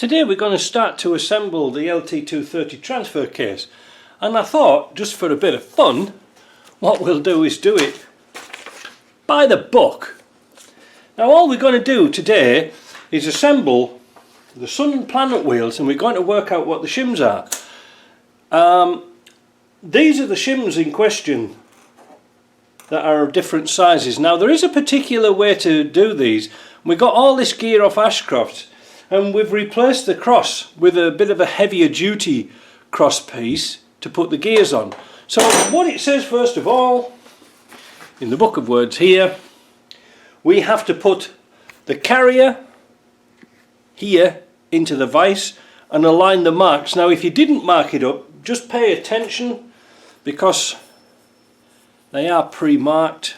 today we're going to start to assemble the LT230 transfer case, and I thought, just for a bit of fun, what we'll do is do it by the book. Now all we're going to do today is assemble the sun and planet wheels, and we're going to work out what the shims are. These are the shims in question that are of different sizes. Now there is a particular way to do these. We got all this gear off Ashcroft, and we've replaced the cross with a bit of a heavier duty cross piece to put the gears on. So what it says first of all in the book of words here, we have to put the carrier here into the vise and align the marks. Now if you didn't mark it up, just pay attention because they are pre-marked.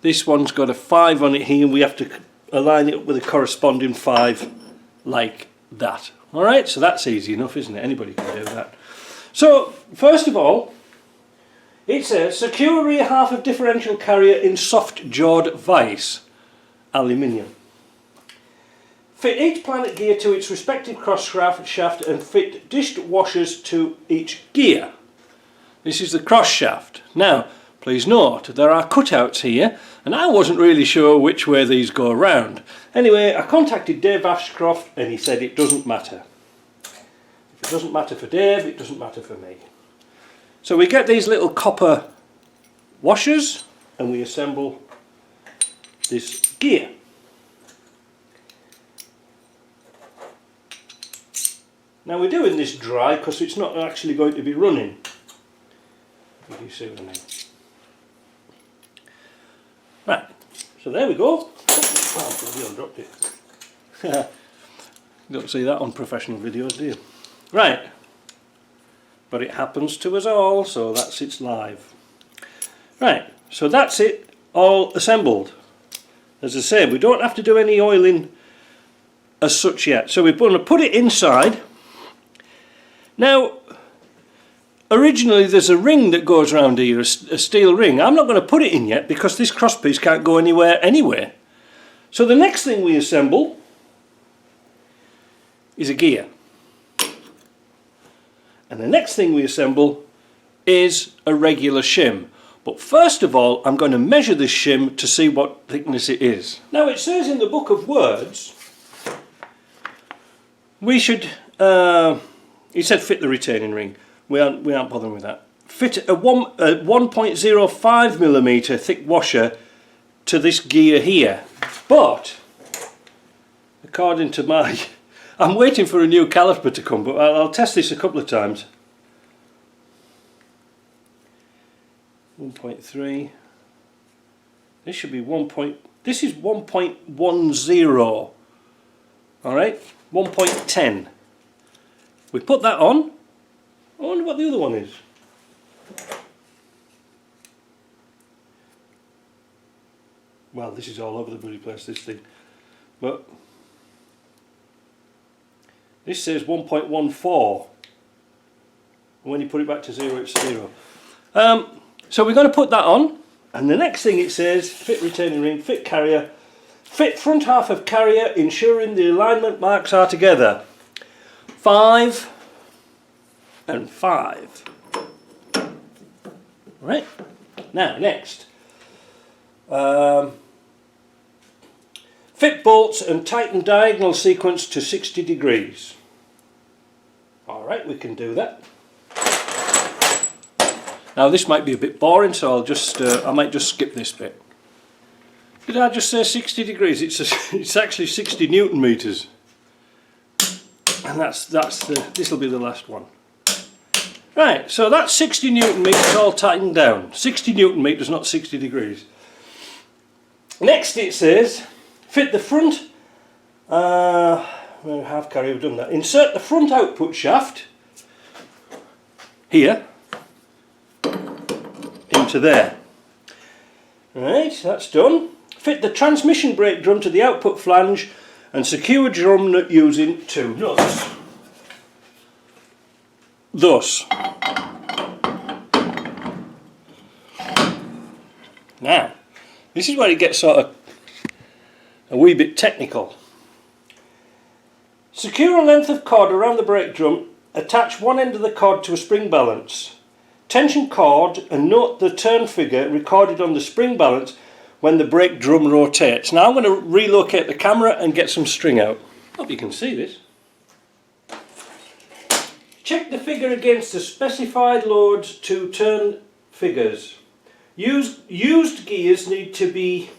This one's got a 5 on it here, and we have to align it up with a corresponding 5 like that. Alright, so that's easy enough, isn't it? Anybody can do that. So first of all, it says secure rear half of differential carrier in soft jawed vise, aluminium. Fit each planet gear to its respective cross shaft and fit dished washers to each gear. This is the cross shaft. Now please note there are cutouts here, and I wasn't really sure which way these go around. Anyway, I contacted Dave Ashcroft and he said it doesn't matter. If it doesn't matter for Dave, it doesn't matter for me. So we get these little copper washers and we assemble this gear. Now we're doing this dry because it's not actually going to be running. If you see what I mean. Right, so there we go. Oh, I dropped it. You don't see that on professional videos, do you? Right, but it happens to us all, so that's it's live. Right, so that's it all assembled. As I say, we don't have to do any oiling as such yet. So we're going to put it inside. Now, originally there's a ring that goes around here, a steel ring. I'm not going to put it in yet because this crosspiece can't go anywhere anyway. So the next thing we assemble is a gear. And the next thing we assemble is a regular shim. But first of all, I'm going to measure this shim to see what thickness it is. Now it says in the book of words, we should, he said fit the retaining ring. We aren't bothering with that. Fit a 1.05mm thick washer to this gear here. But, according to my... I'm waiting for a new caliper to come, but I'll test this a couple of times. 1.3. This should be 1. This is 1.10. Alright? 1.10. We put that on. I wonder what the other one is. Well, this is all over the bloody place, this thing. But this says 1.14. When you put it back to 0, it's 0. So we're going to put that on. And the next thing it says, fit retaining ring, fit carrier, fit front half of carrier, ensuring the alignment marks are together. 5 and 5. Right, now next, fit bolts and tighten diagonal sequence to 60 degrees. Alright, we can do that. Now this might be a bit boring, so I'll just I might just skip this bit. Did I just say 60 degrees? It's actually 60 Newton meters, and this will be the last one. Right, so that's 60 Newton meters all tightened down. 60 Newton meters, not 60 degrees. Next it says, fit the front, half carrier, we've done that. Insert the front output shaft, here, into there. Right, that's done. Fit the transmission brake drum to the output flange and secure drum nut using 2 nuts. Thus. Now, this is where it gets sort of a wee bit technical. Secure a length of cord around the brake drum. Attach one end of the cord to a spring balance. Tension cord and note the turn figure recorded on the spring balance when the brake drum rotates. Now I'm going to relocate the camera and get some string out. Hope you can see this. Check the figure against the specified load to turn figures. Used gears need to be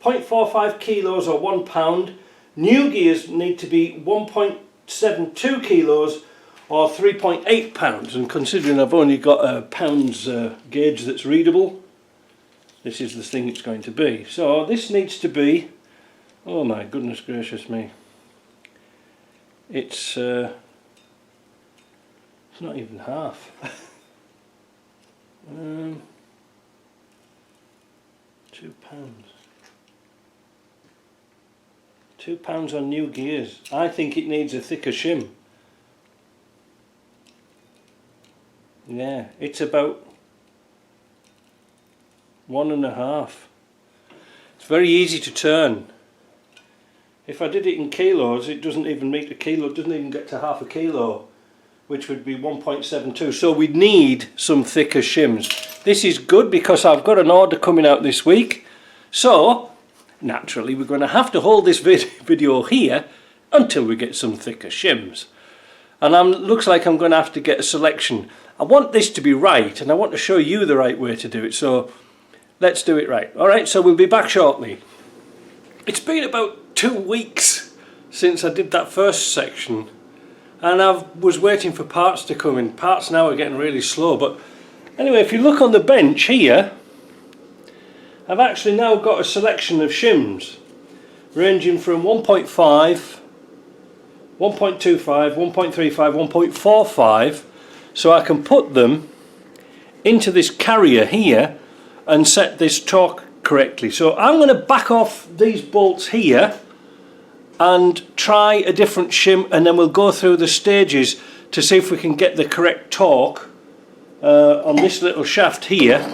0.45 kilos or 1 pound. New gears need to be 1.72 kilos or 3.8 pounds. And considering I've only got a pounds gauge that's readable, this is the thing it's going to be. So this needs to be, oh my goodness gracious me, it's not even half. 2 pounds. 2 pounds on new gears. I think it needs a thicker shim. Yeah, it's about 1.5. It's very easy to turn. If I did it in kilos, it doesn't even meet a kilo, it doesn't even get to half a kilo, which would be 1.72. So we need some thicker shims. This is good because I've got an order coming out this week. So naturally we're going to have to hold this video here until we get some thicker shims. And looks like I'm going to have to get a selection. I want this to be right and I want to show you the right way to do it. So let's do it right. Alright, so we'll be back shortly. It's been about 2 weeks since I did that first section. And I was waiting for parts to come in. Parts now are getting really slow, but anyway, if you look on the bench here, I've actually now got a selection of shims ranging from 1.5, 1.25, 1.35, 1.45, so I can put them into this carrier here and set this torque correctly. So I'm going to back off these bolts here and try a different shim, and then we'll go through the stages to see if we can get the correct torque on this little shaft here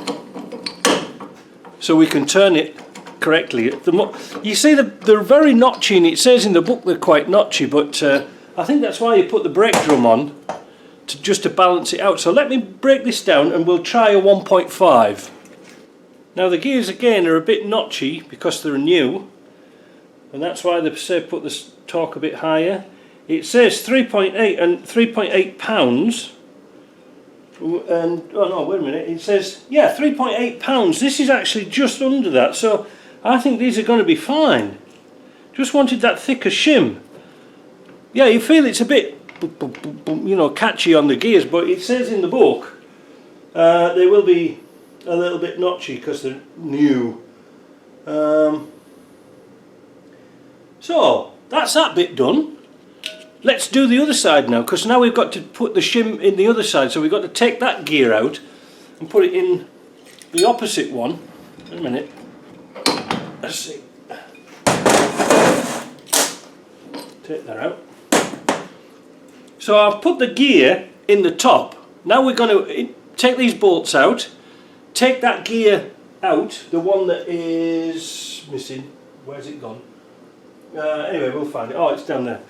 so we can turn it correctly. You see they're very notchy, and it says in the book they're quite notchy, but I think that's why you put the brake drum on, just to balance it out. So let me break this down and we'll try a 1.5. Now the gears again are a bit notchy because they're new, and that's why they say put the torque a bit higher. It says 3.8 and 3.8 pounds, and oh no, wait a minute, it says, yeah, 3.8 pounds. This is actually just under that, so I think these are going to be fine. Just wanted that thicker shim. Yeah, you feel it's a bit, you know, catchy on the gears, but it says in the book they will be a little bit notchy because they're new. So that's that bit done. Let's do the other side now, because now we've got to put the shim in the other side. So we've got to take that gear out and put it in the opposite one. Wait a minute. Let's see. Take that out. So I've put the gear in the top. Now we're going to take these bolts out, take that gear out, the one that is missing. Where's it gone? Anyway, we'll find it. Oh, it's down there.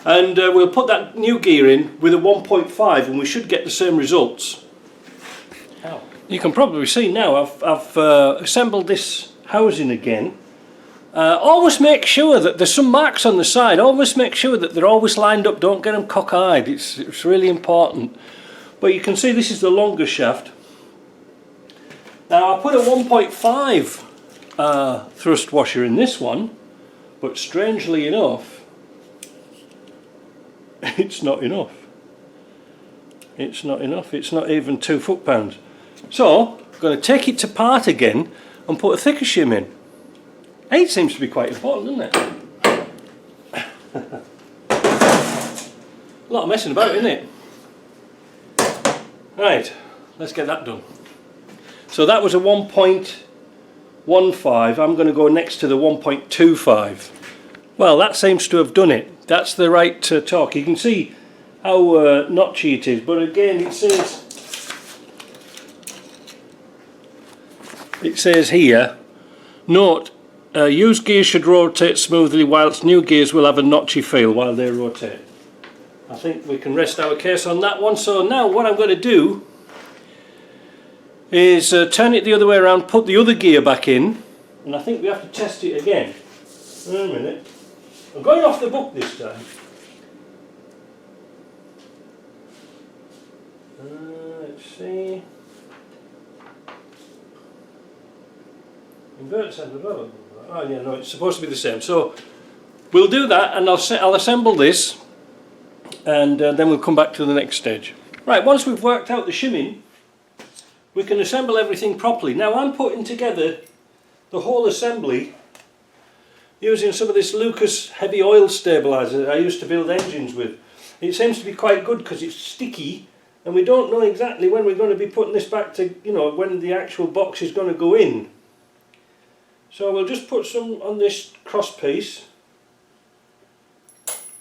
And we'll put that new gear in with a 1.5 and we should get the same results. Ow. You can probably see now I've assembled this housing again. Always make sure that there's some marks on the side. Always make sure that they're always lined up. Don't get them cockeyed. It's really important. But you can see this is the longer shaft. Now I put a 1.5 thrust washer in this one, but strangely enough, it's not enough. It's not enough. It's not even 2 foot-pounds. So I'm going to take it to part again and put a thicker shim in. 8 seems to be quite important, doesn't it? A lot of messing about, isn't it? Right, let's get that done. So that was a 1.15. I'm going to go next to the 1.25. Well, that seems to have done it. That's the right torque. You can see how notchy it is, but again it says here, note, used gears should rotate smoothly whilst new gears will have a notchy feel while they rotate. I think we can rest our case on that one. So now what I'm going to do is turn it the other way around, put the other gear back in, and I think we have to test it again. Wait a minute. I'm going off the book this time. Let's see. Invert center. Oh yeah, no, it's supposed to be the same. So we'll do that, and I'll assemble this, and then we'll come back to the next stage. Right, once we've worked out the shimming, we can assemble everything properly. Now I'm putting together the whole assembly using some of this Lucas heavy oil stabilizer that I used to build engines with. It seems to be quite good because it's sticky, and we don't know exactly when we're going to be putting this back to, you know, when the actual box is going to go in. So we'll just put some on this cross piece.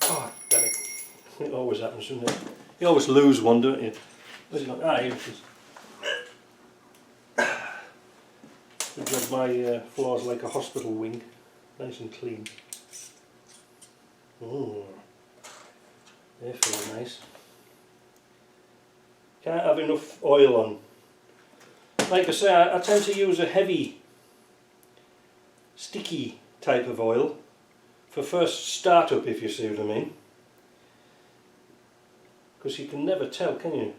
Oh, damn it. It always happens, doesn't it? You always lose one, don't you? Where's it gone? Ah, here it is. Good job, my floor's like a hospital wing. Nice and clean. Oh, they feel nice. Can't have enough oil on. Like I say, I tend to use a heavy, sticky type of oil for first startup, if you see what I mean. Because you can never tell, can you?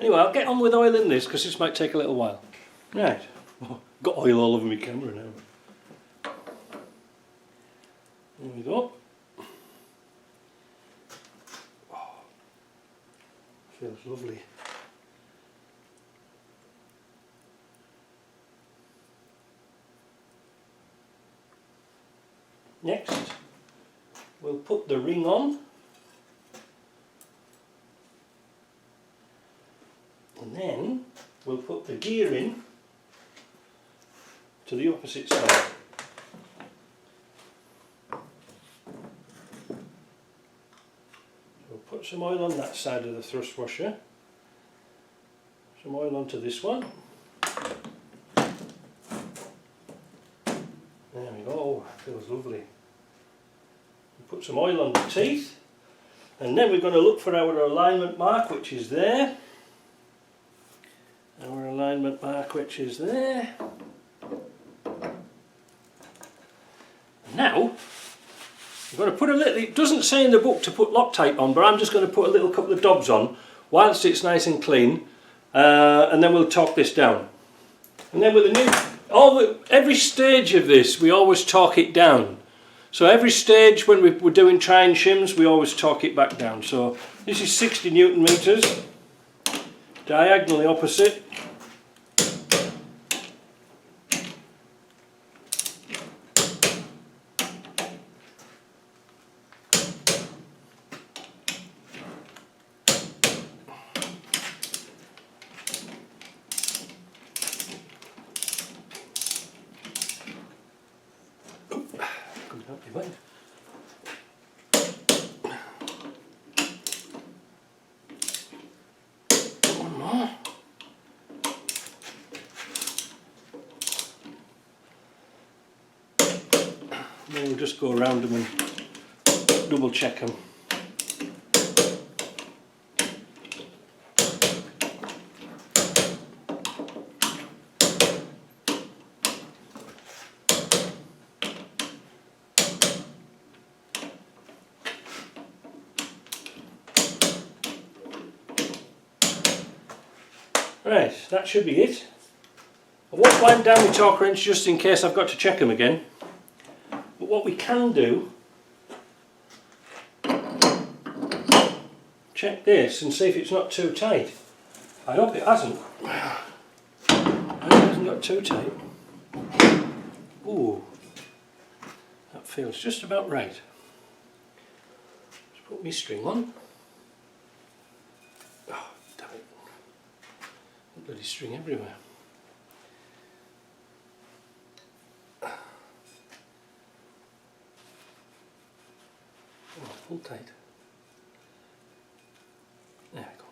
Anyway, I'll get on with oiling this because this might take a little while. Right, oh, got oil all over my camera now. There we go. Oh, feels lovely. Next, we'll put the ring on. And then we'll put the gear in to the opposite side. We'll put some oil on that side of the thrust washer, some oil onto this one. There we go, oh, feels lovely. We'll put some oil on the teeth, and then we're going to look for our alignment mark, which is there. Our alignment mark, which is there. Now, I'm going to put a little, it doesn't say in the book to put Loctite on, but I'm just going to put a little couple of dobs on whilst it's nice and clean, and then we'll torque this down. And then with the new, every stage of this, we always torque it down. So every stage when we're doing trying shims, we always torque it back down. So this is 60 Newton meters. Diagonally opposite. Then we'll just go around them and double check them. Right, that should be it. I won't wind down the torque wrench just in case I've got to check them again. But what we can do, check this and see if it's not too tight. I hope it hasn't. I hope it hasn't got too tight. Ooh, that feels just about right. Just put my string on. Oh, damn it. Bloody string everywhere. Oh, pull tight. There we go.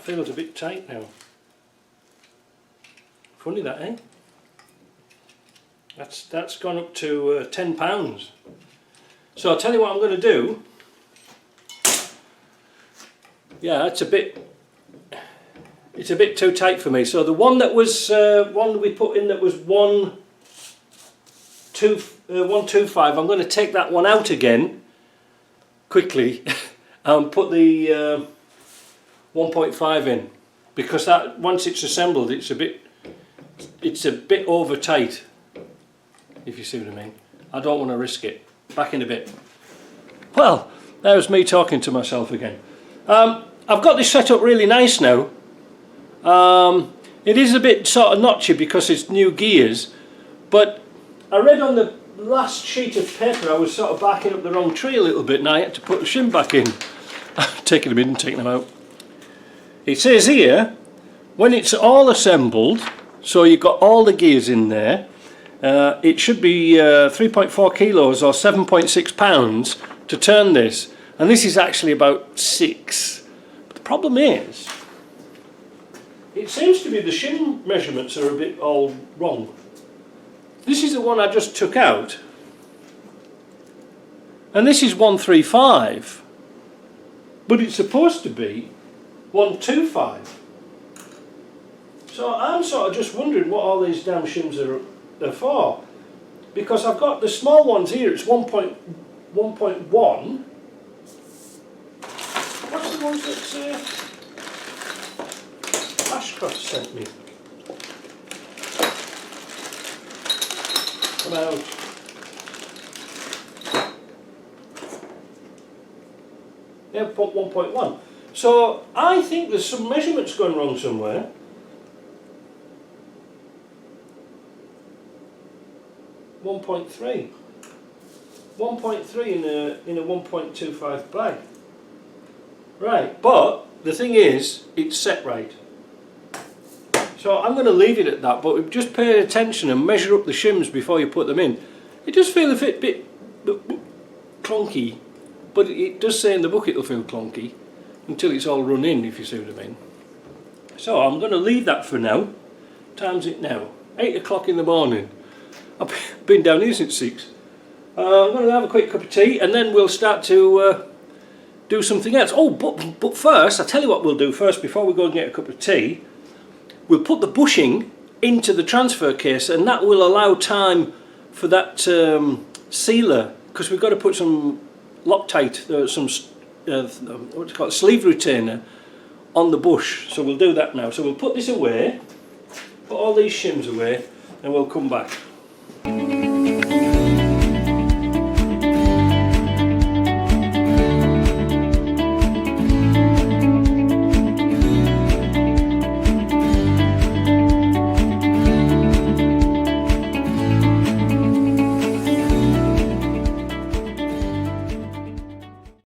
feels a bit tight now. Funny that, eh? That's gone up to £10. So I'll tell you what I'm going to do. Yeah, it's a bit too tight for me. So the one that was one we put in that was 125, I'm going to take that one out again quickly and put the 1.5 in, because that, once it's assembled, it's a bit over tight, if you see what I mean. I don't want to risk it. Back in a bit. Well, there's me talking to myself again. I've got this set up really nice now. It is a bit sort of notchy because it's new gears, but I read on the last sheet of paper I was sort of backing up the wrong tree a little bit, and I had to put the shim back in. Taking them in and taking them out. It says here, when it's all assembled, so you've got all the gears in there, it should be 3.4 kilos or 7.6 pounds to turn this, and this is actually about 6. But the problem is, it seems to be the shim measurements are a bit all wrong. This is the one I just took out, and this is 135, but it's supposed to be 125. So I'm sort of just wondering what all these damn shims are for, because I've got the small ones here. It's 1.1. What's the ones that Ashcroft sent me? Come out. Yeah, 1.1. So I think there's some measurements going wrong somewhere. .3 in a 1.25 bag. Right, but the thing is, it's set right. So I'm going to leave it at that, but just pay attention and measure up the shims before you put them in. It does feel a bit clunky, but it does say in the book it'll feel clunky until it's all run in, if you see what I mean. So I'm going to leave that for now. Time's it now? 8 o'clock in the morning. I've been down here since 6. I'm going to have a quick cup of tea and then we'll start to do something else. Oh, but first, I'll tell you what we'll do first before we go and get a cup of tea. We'll put the bushing into the transfer case, and that will allow time for that sealer, because we've got to put some Loctite, what's it called, sleeve retainer on the bush. So we'll do that now. So we'll put this away, put all these shims away, and we'll come back.